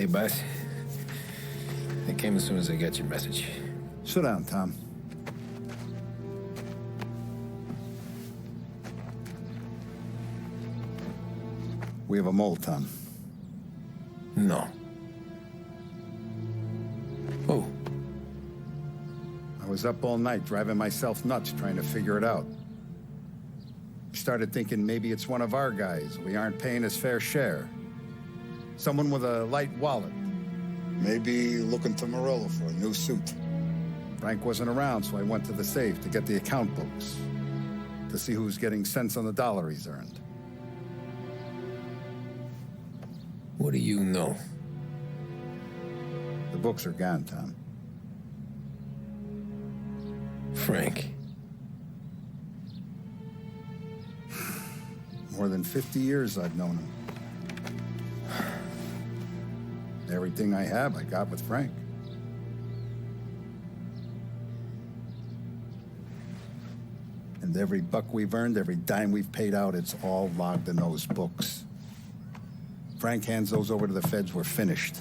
Hey, boss. I came as soon as I got your message. Sit down, Tom. We have a mole, Tom. No. Oh. I was up all night driving myself nuts trying to figure it out. Started thinking maybe it's one of our guys. We aren't paying his fair share. Someone with a light wallet. Maybe looking to Morello for a new suit. Frank wasn't around, so I went to the safe to get the account books. To see who's getting cents on the dollar he's earned. What do you know? The books are gone, Tom. Frank. More than 50 years I've known him. Everything I have, I got with Frank. And every buck we've earned, every dime we've paid out, it's all logged in those books. Frank hands those over to the feds, we're finished.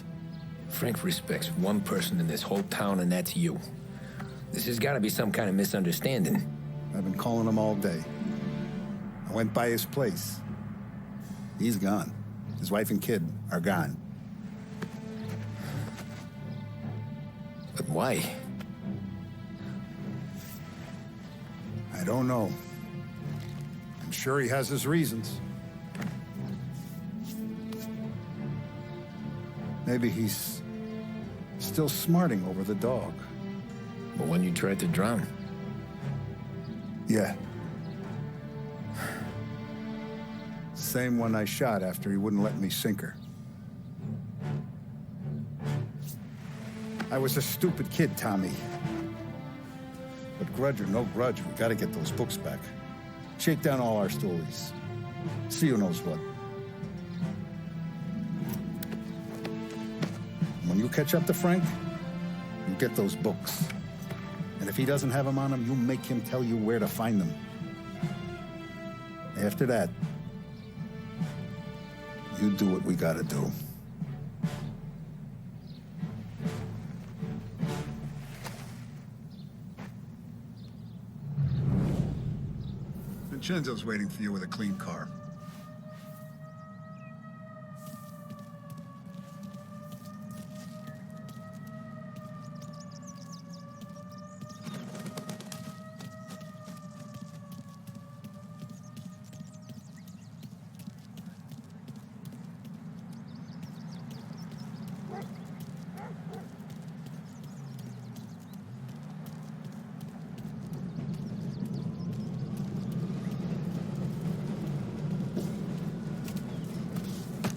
Frank respects one person in this whole town, and that's you. This has got to be some kind of misunderstanding. I've been calling him all day. I went by his place. He's gone. His wife and kid are gone. But why? I don't know. I'm sure he has his reasons. Maybe he's still smarting over the dog. But when you tried to drown? Yeah. Same one I shot after he wouldn't let me sink her. I was a stupid kid, Tommy. But grudge or no grudge, we gotta get those books back. Shake down all our stories. See who knows what. When you catch up to Frank, you get those books. And if he doesn't have them on him, you make him tell you where to find them. After that, you do what we gotta do. Vincenzo's waiting for you with a clean car.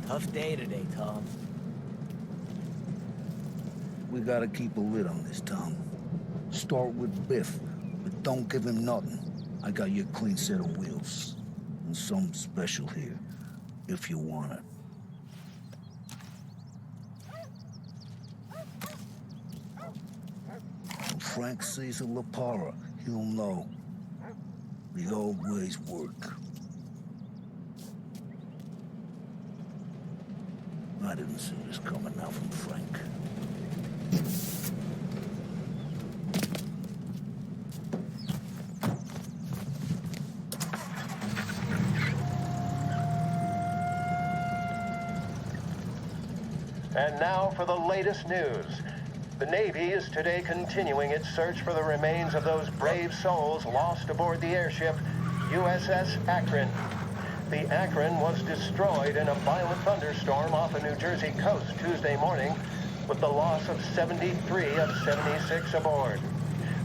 Tough day today, Tom. We gotta keep a lid on this town. Start with Biff, but don't give him nothing. I got you a clean set of wheels. And something special here, if you want it. When Frank sees a Lapara, he'll know. The old ways work. I didn't see this coming now from Frank. And now for the latest news. The Navy is today continuing its search for the remains of those brave souls lost aboard the airship USS Akron. The Akron was destroyed in a violent thunderstorm off the New Jersey coast Tuesday morning, with the loss of 73 of 76 aboard.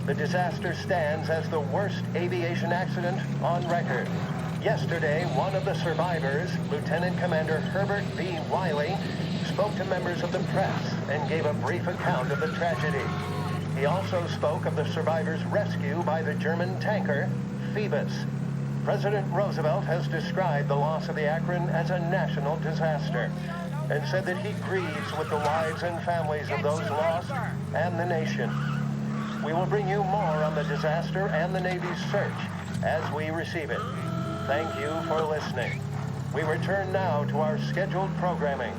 The disaster stands as the worst aviation accident on record. Yesterday, one of the survivors, Lieutenant Commander Herbert B. Wiley, spoke to members of the press and gave a brief account of the tragedy. He also spoke of the survivors' rescue by the German tanker Phoebus. President Roosevelt has described the loss of the Akron as a national disaster and said that he grieves with the lives and families of those lost and the nation. We will bring you more on the disaster and the Navy's search as we receive it. Thank you for listening. We return now to our scheduled programming.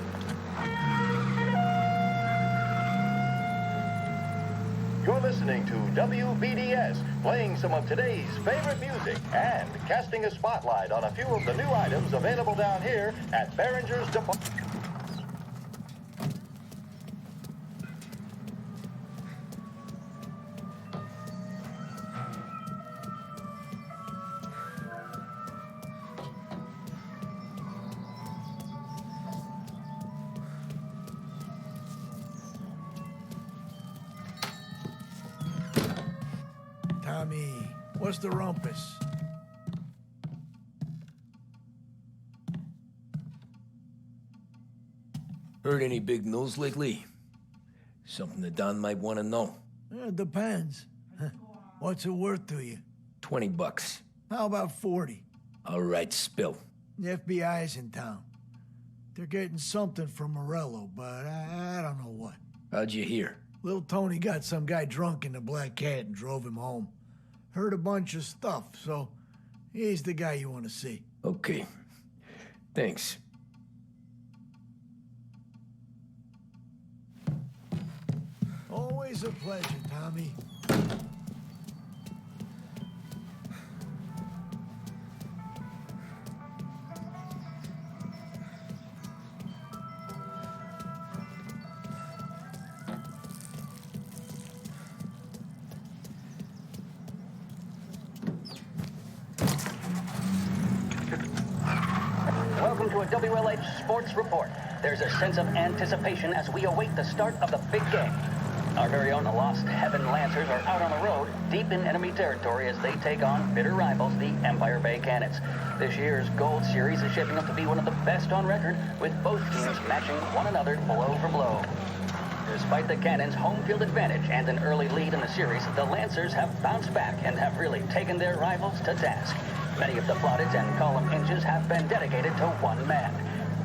You're listening to WBDS, playing some of today's favorite music and casting a spotlight on a few of the new items available down here at Behringer's Department. Tommy, what's the rumpus? Heard any big news lately? Something the Don might want to know. Depends. What's it worth to you? $20. How about 40? All right, spill. The FBI's in town. They're getting something from Morello, but I don't know what. How'd you hear? Little Tony got some guy drunk in the Black Cat and drove him home. Heard a bunch of stuff, so he's the guy you want to see. Okay. Thanks. Always a pleasure, Tommy. Welcome to a WLH Sports Report. There's a sense of anticipation as we await the start of the big game. Our very own Lost Heaven Lancers are out on the road, deep in enemy territory as they take on bitter rivals, the Empire Bay Cannons. This year's Gold Series is shaping up to be one of the best on record, with both teams matching one another blow for blow. Despite the Cannons' home field advantage and an early lead in the series, the Lancers have bounced back and have really taken their rivals to task. Many of the plaudits and column inches have been dedicated to one man.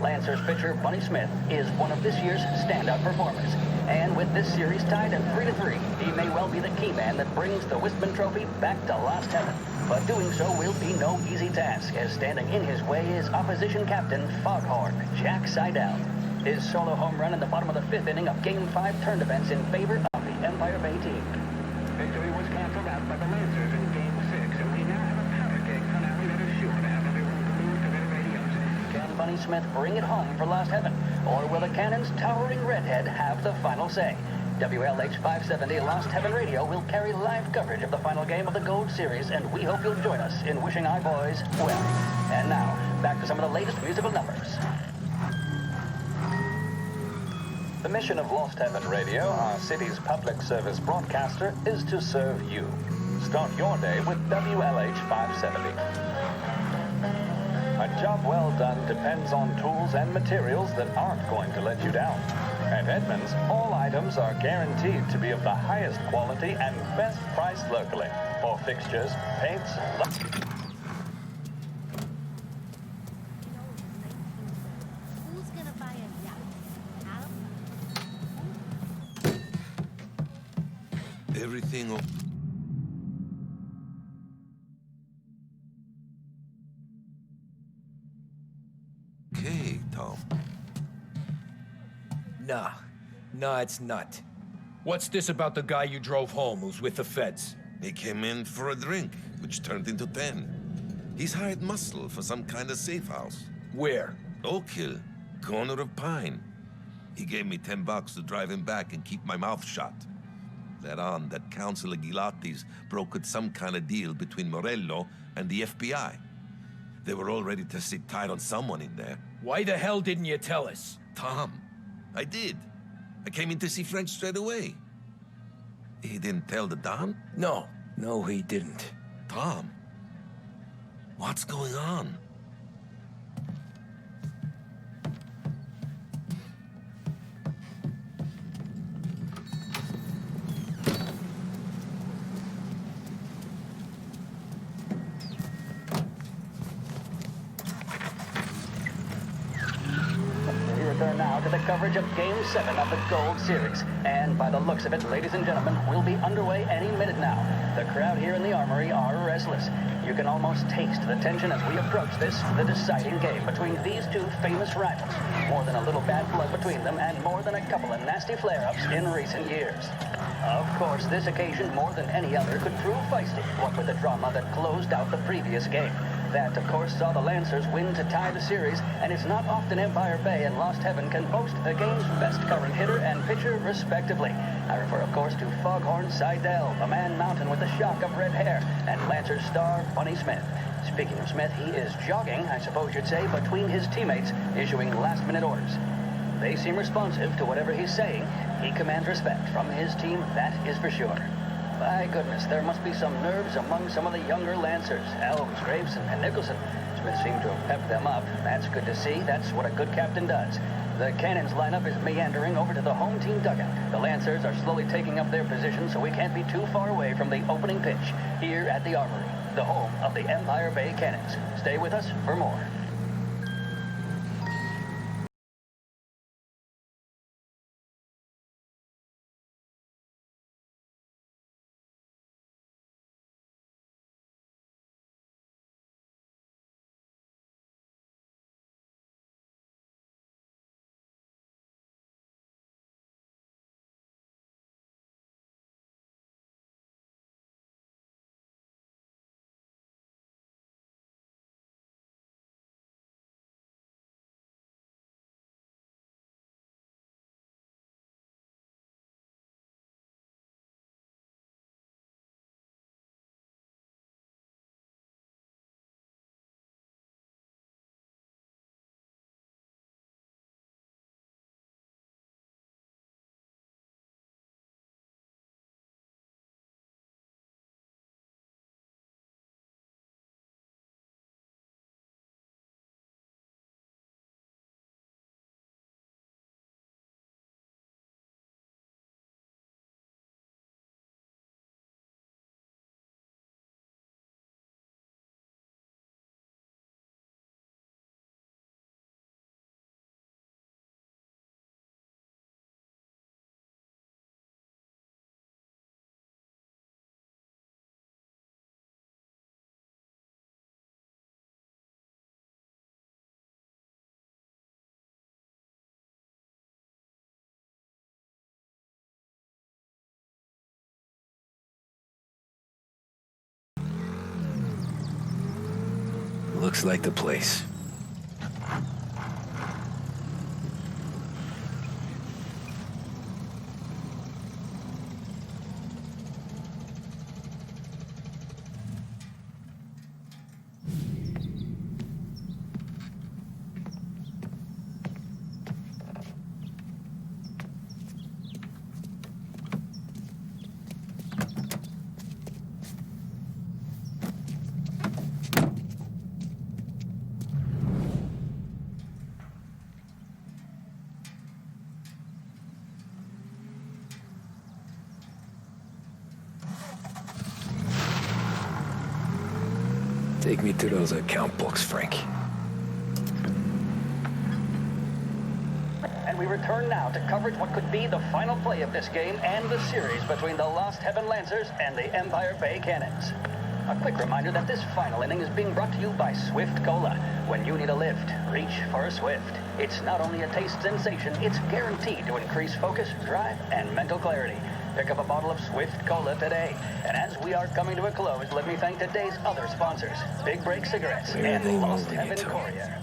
Lancers pitcher Bunny Smith is one of this year's standout performers. And with this series tied at 3-3, he may well be the key man that brings the Wistman Trophy back to Lost Heaven. But doing so will be no easy task, as standing in his way is opposition captain Foghorn Jack Seidel. His solo home run in the bottom of the fifth inning of Game 5 turned events in favor of the Empire Bay team. Victory was canceled out by the Lancers in Game 6, and we now have a powder keg finale that is sure to have everyone glued to their radios. Can Bunny Smith bring it home for Lost Heaven, or will the Cannon's towering redhead have the final say? WLH 570 Lost Heaven Radio will carry live coverage of the final game of the Gold Series, and we hope you'll join us in wishing our boys well. And now, back to some of the latest musical numbers. The mission of Lost Heaven Radio, our city's public service broadcaster, is to serve you. Start your day with WLH 570. A job well done depends on tools and materials that aren't going to let you down. At Edmunds, all items are guaranteed to be of the highest quality and best price locally. For fixtures, paints, Who's gonna buy a yacht? Everything. Okay, Tom. Nah, it's not. What's this about the guy you drove home who's with the feds? He came in for a drink, which turned into 10. He's hired muscle for some kind of safe house. Where? Oak Hill, corner of Pine. He gave me $10 to drive him back and keep my mouth shut. Let on that Councilor Gilatti's brokered some kind of deal between Morello and the FBI. They were all ready to sit tight on someone in there. Why the hell didn't you tell us? Tom, I did. I came in to see French straight away. He didn't tell the Don? No, he didn't. Tom, what's going on? Now to the coverage of Game 7 of the Gold Series. And by the looks of it, ladies and gentlemen, we'll be underway any minute now. The crowd here in the armory are restless. You can almost taste the tension as we approach this, the deciding game between these two famous rivals. More than a little bad blood between them and more than a couple of nasty flare-ups in recent years. Of course, this occasion, more than any other, could prove feisty, what with the drama that closed out the previous game. That, of course, saw the Lancers win to tie the series, and it's not often Empire Bay and Lost Heaven can boast the game's best current hitter and pitcher, respectively. I refer, of course, to Foghorn Seidel, a man mountain with a shock of red hair, and Lancers star Bunny Smith. Speaking of Smith, he is jogging, I suppose you'd say, between his teammates, issuing last-minute orders. They seem responsive to whatever he's saying. He commands respect from his team, that is for sure. By goodness, there must be some nerves among some of the younger Lancers. Elves, Graves, and Nicholson. Smith seemed to have pepped them up. That's good to see. That's what a good captain does. The Cannons lineup is meandering over to the home team dugout. The Lancers are slowly taking up their position, so we can't be too far away from the opening pitch here at the Armory, the home of the Empire Bay Cannons. Stay with us for more. Looks like the place. Take me to those account books, Frank. And we return now to coverage what could be the final play of this game and the series between the Lost Heaven Lancers and the Empire Bay Cannons. A quick reminder that this final inning is being brought to you by Swift Cola. When you need a lift, reach for a Swift. It's not only a taste sensation, it's guaranteed to increase focus, drive, and mental clarity. Pick up a bottle of Swift Cola today. And as we are coming to a close, let me thank today's other sponsors, Big Break Cigarettes and Lost Heaven Courier.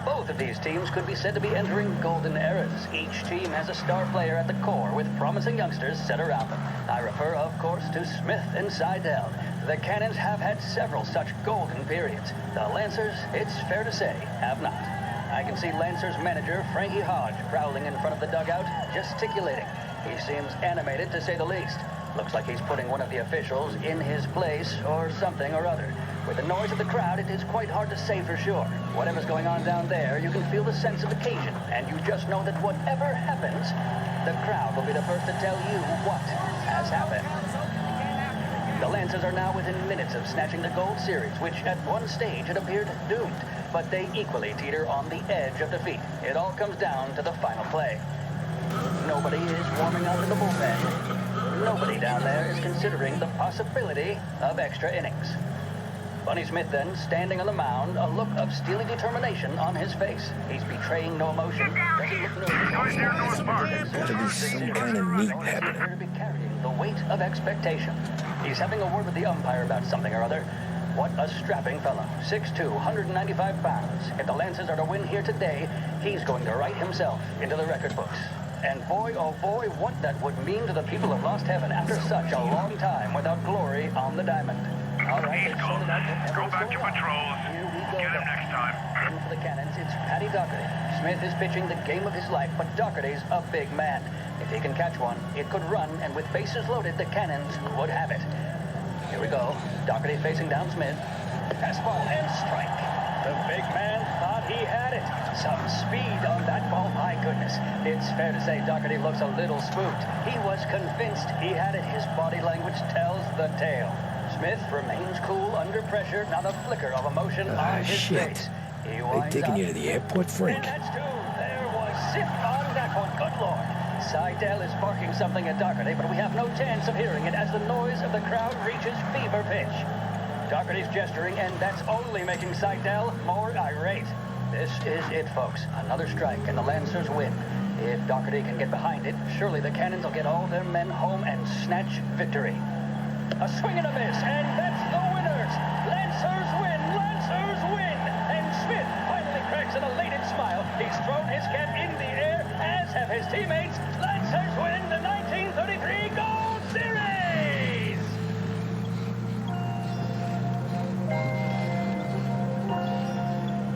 Both of these teams could be said to be entering golden eras. Each team has a star player at the core with promising youngsters set around them. I refer, of course, to Smith and Seidel. The Cannons have had several such golden periods. The Lancers, it's fair to say, have not. I can see Lancers manager Frankie Hodge prowling in front of the dugout, gesticulating. He seems animated, to say the least. Looks like he's putting one of the officials in his place or something or other. With the noise of the crowd, it is quite hard to say for sure. Whatever's going on down there, you can feel the sense of occasion, and you just know that whatever happens, the crowd will be the first to tell you what has happened. The Lancers are now within minutes of snatching the gold series, which at one stage had appeared doomed, but they equally teeter on the edge of defeat. It all comes down to the final play. Nobody is warming up in the bullpen. nobody down there is considering the possibility of extra innings. Bunny Smith then, standing on the mound, a look of steely determination on his face. He's betraying no emotion. Doesn't look nervous. Gotta be some kind of meat happening. To be carrying the weight of expectation. He's having a word with the umpire about something or other. What a strapping fellow. 6'2", 195 pounds. If the Lancers are to win here today, he's going to write himself into the record books. And boy, oh boy, what that would mean to the people of Lost Heaven after such a long time without glory on the diamond. All right, He's gone. Go back to patrols. Here we go. Get him next time. In for the Cannons, it's Paddy Doherty. Smith is pitching the game of his life, but Doherty's a big man. If he can catch one, it could run, and with bases loaded, the Cannons would have it. Here we go. Doherty facing down Smith. Fastball and strike. The big man thought he had it. Some speed on that ball, my goodness. It's fair to say Doherty looks a little spooked. He was convinced he had it. His body language tells the tale. Smith remains cool under pressure, not a flicker of emotion on his face. He They winds taking up. you to the airport, Frank? And that's two. There was zip on that one. Good Lord. Seidel is barking something at Doherty, but we have no chance of hearing it as the noise of the crowd reaches fever pitch. Doherty's gesturing, and that's only making Seidel more irate. This is it, folks. Another strike, and the Lancers win. If Doherty can get behind it, surely the Cannons will get all their men home and snatch victory. A swing and a miss, and that's the winners! Lancers win! Lancers win! And Smith finally cracks an elated smile. He's thrown his cap in the air, as have his teammates. Lancers win the 1933 Gold Series!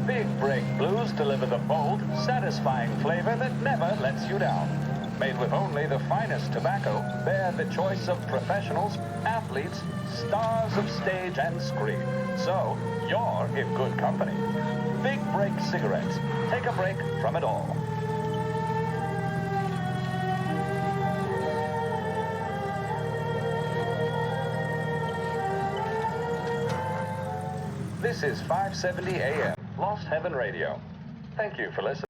Big Break Blues deliver the bold, satisfying flavor that never lets you down. Made with only the finest tobacco, they're the choice of professionals, athletes, stars of stage and screen. So, you're in good company. Big Break cigarettes. Take a break from it all. This is 570 AM, Lost Heaven Radio. Thank you for listening.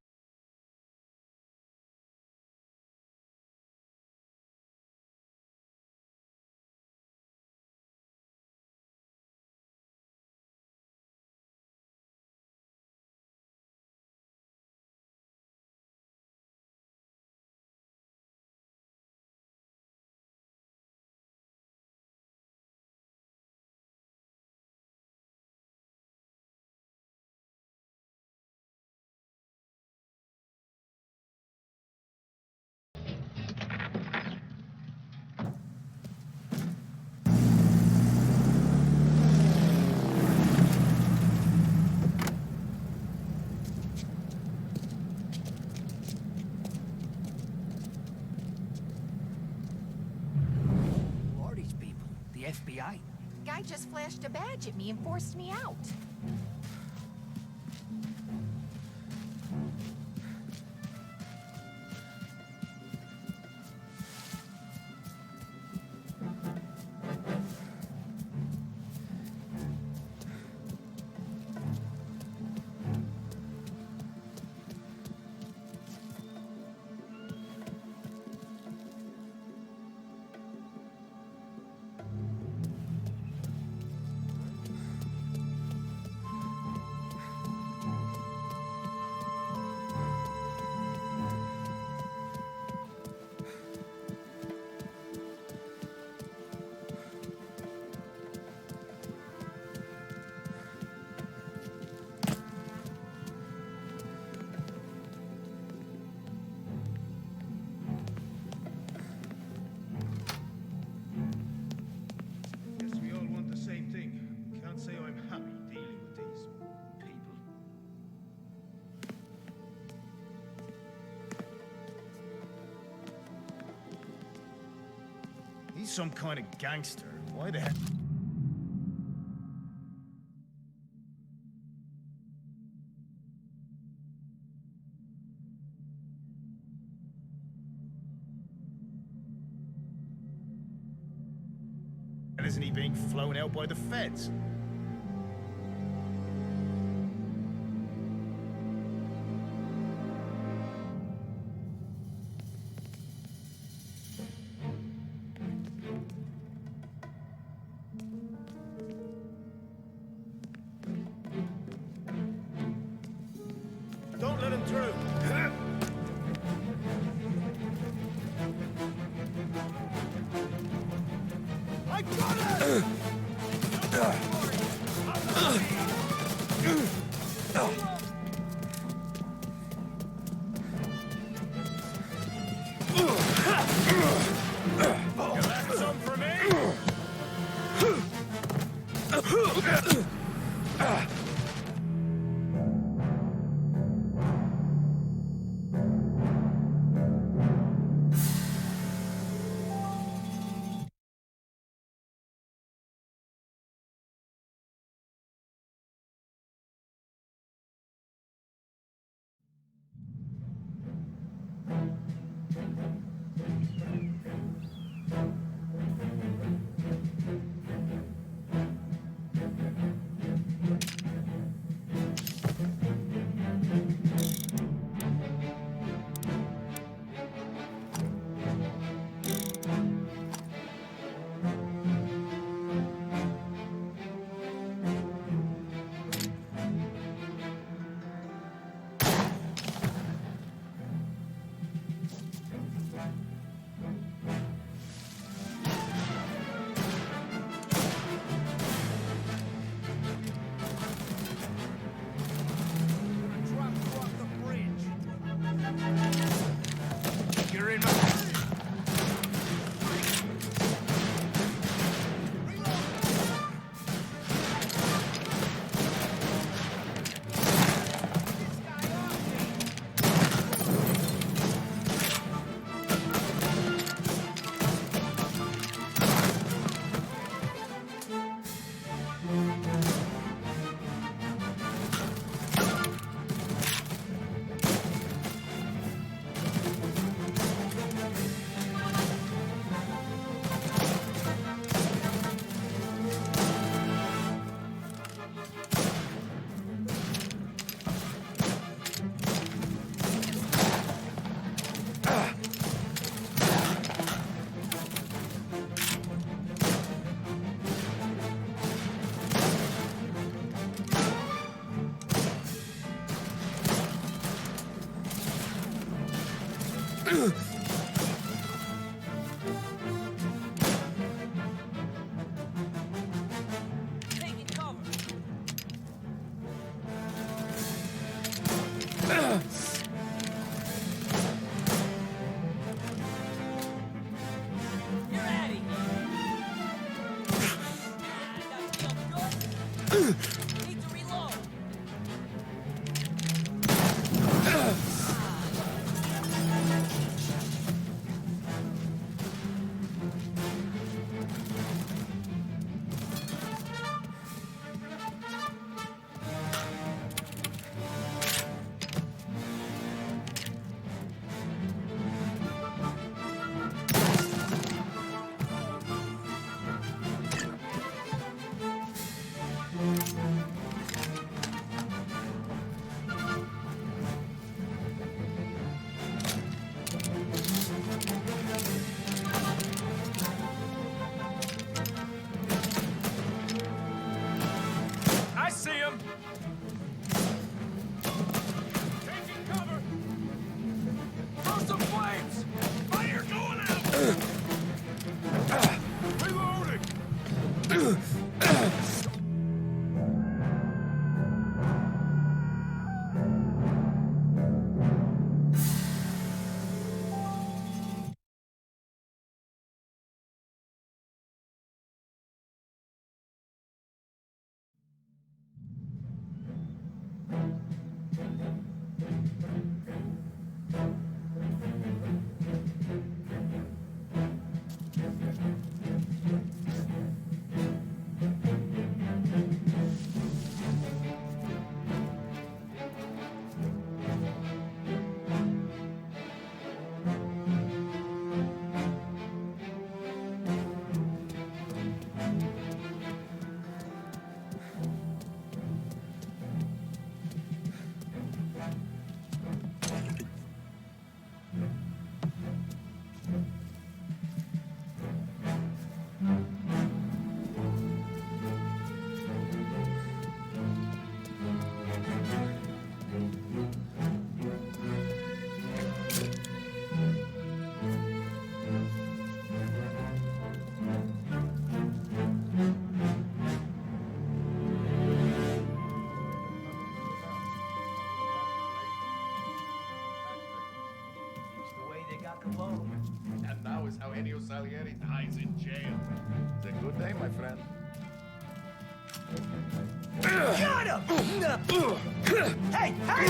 Who are these people? The FBI? Guy just flashed a badge at me and forced me out. Guess we all want the same thing. Can't say I'm happy dealing with these people. He's some kind of gangster. Why the heck? And isn't he being flown out by the feds? through. I got it! Some for me? You're in my... I see him! Taking cover! Throw some flames! Fire going out! Reloading! Eugenio Salieri dies in jail. It's a good day, my friend. Got him! Hey, hey!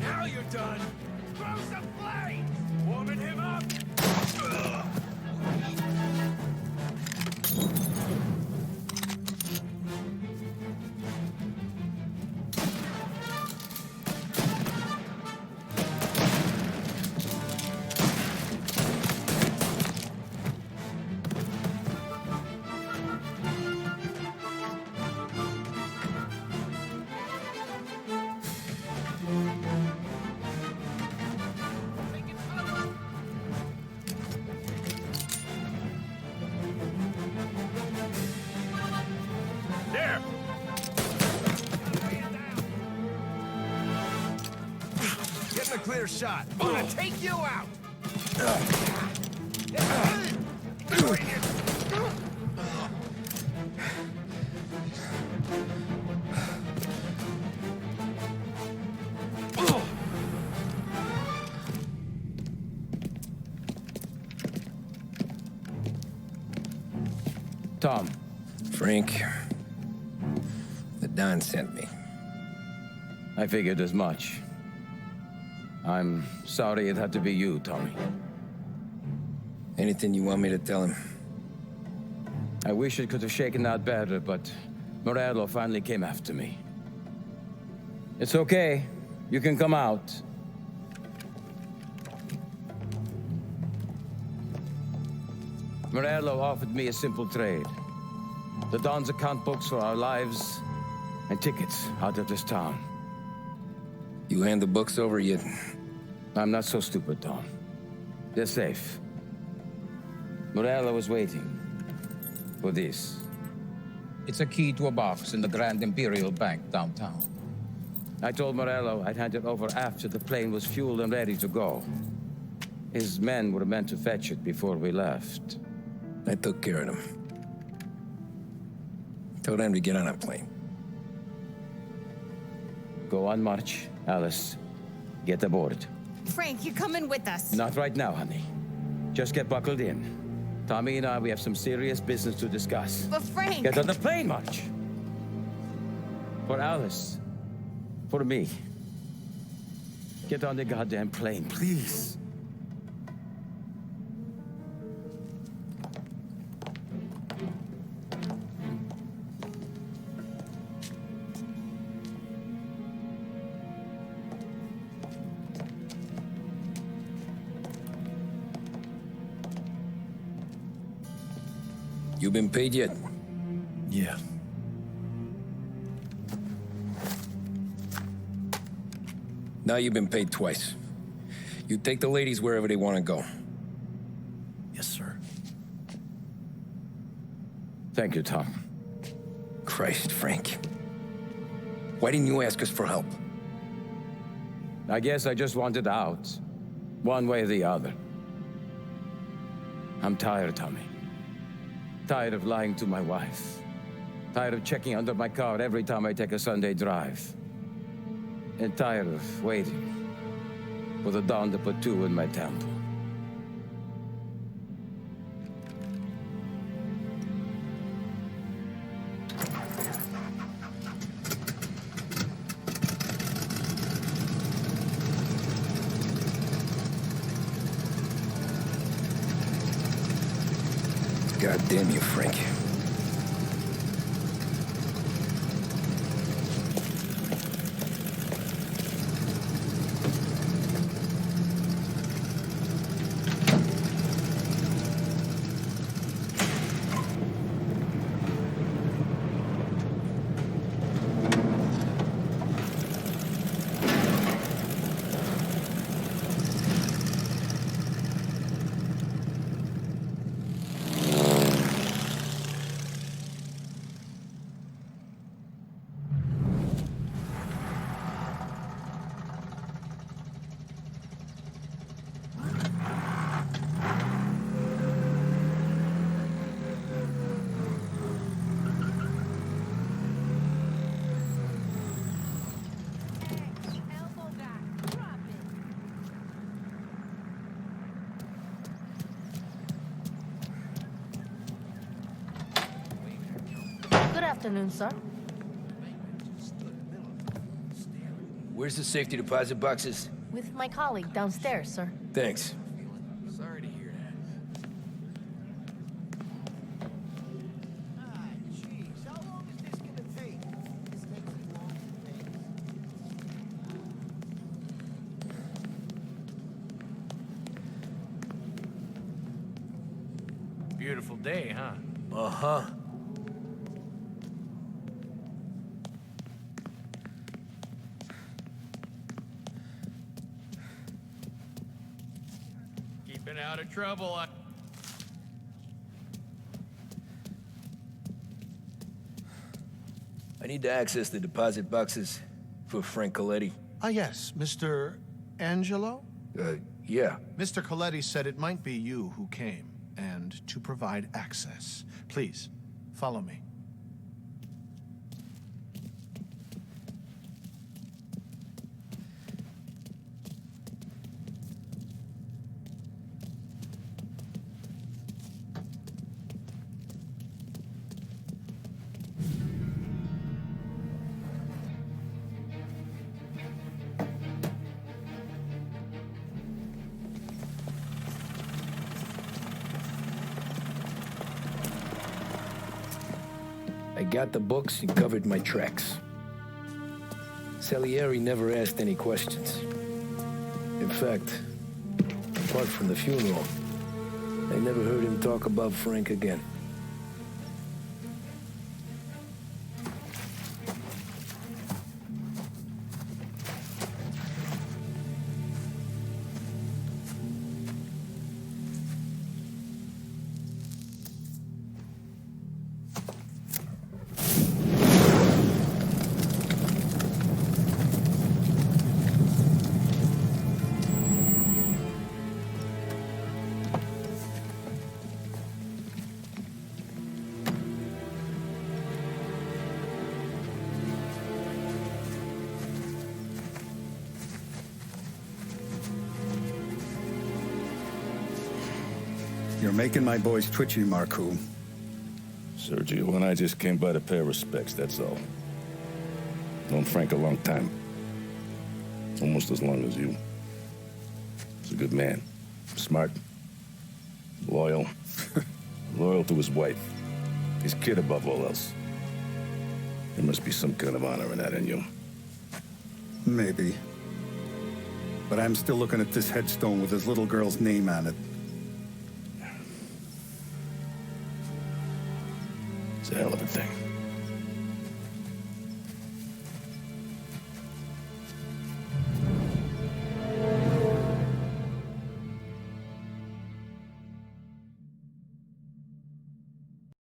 Now you're done. Throw some flames. Warming him up. There. Getting a clear shot. Wanna take you out. Tom. Frank, the Don sent me. I figured as much. I'm sorry it had to be you, Tommy. Anything you want me to tell him? I wish it could have shaken out better, but Morello finally came after me. It's okay. You can come out. Morello offered me a simple trade. The Don's account books for our lives and tickets out of this town. You hand the books over yet? I'm not so stupid, Tom. They're safe. Morello was waiting for this. It's a key to a box in the Grand Imperial Bank downtown. I told Morello I'd hand it over after the plane was fueled and ready to go. His men were meant to fetch it before we left. I took care of them. Told them to get on a plane. Go on, March. Alice, get aboard. Frank, you're coming with us. Not right now, honey. Just get buckled in. Tommy and I, we have some serious business to discuss. But Frank... Get on the plane, March. For Alice. For me. Get on the goddamn plane, please. You been paid yet? Yeah. Now you've been paid twice. You take the ladies wherever they want to go. Yes, sir. Thank you, Tom. Christ, Frank. Why didn't you ask us for help? I guess I just wanted out. One way or the other. I'm tired, Tommy. Tired of lying to my wife. Tired of checking under my car every time I take a Sunday drive. And tired of waiting for the dawn to put two in my temple. God damn you, Frank. afternoon, sir. Where's the safety deposit boxes? With my colleague downstairs, sir. Thanks. Sorry to hear that. Jeez, how long is this gonna take? Beautiful day, huh? Uh-huh. Keeping out of trouble. I need to access the deposit boxes for Frank Coletti. Ah, yes, Mr. Angelo? Yeah. Mr. Coletti said it might be you who came, and to provide access. Please, follow me. I got the books and covered my tracks. Salieri never asked any questions. In fact, apart from the funeral, I never heard him talk about Frank again. You're making my boys twitchy, Marcoux. Sergio and I just came by to pay respects, that's all. Known Frank a long time. Almost as long as you. He's a good man. Smart. Loyal. Loyal to his wife. His kid above all else. There must be some kind of honor in that in you. Maybe. But I'm still looking at this headstone with his little girl's name on it. It's a hell of a thing.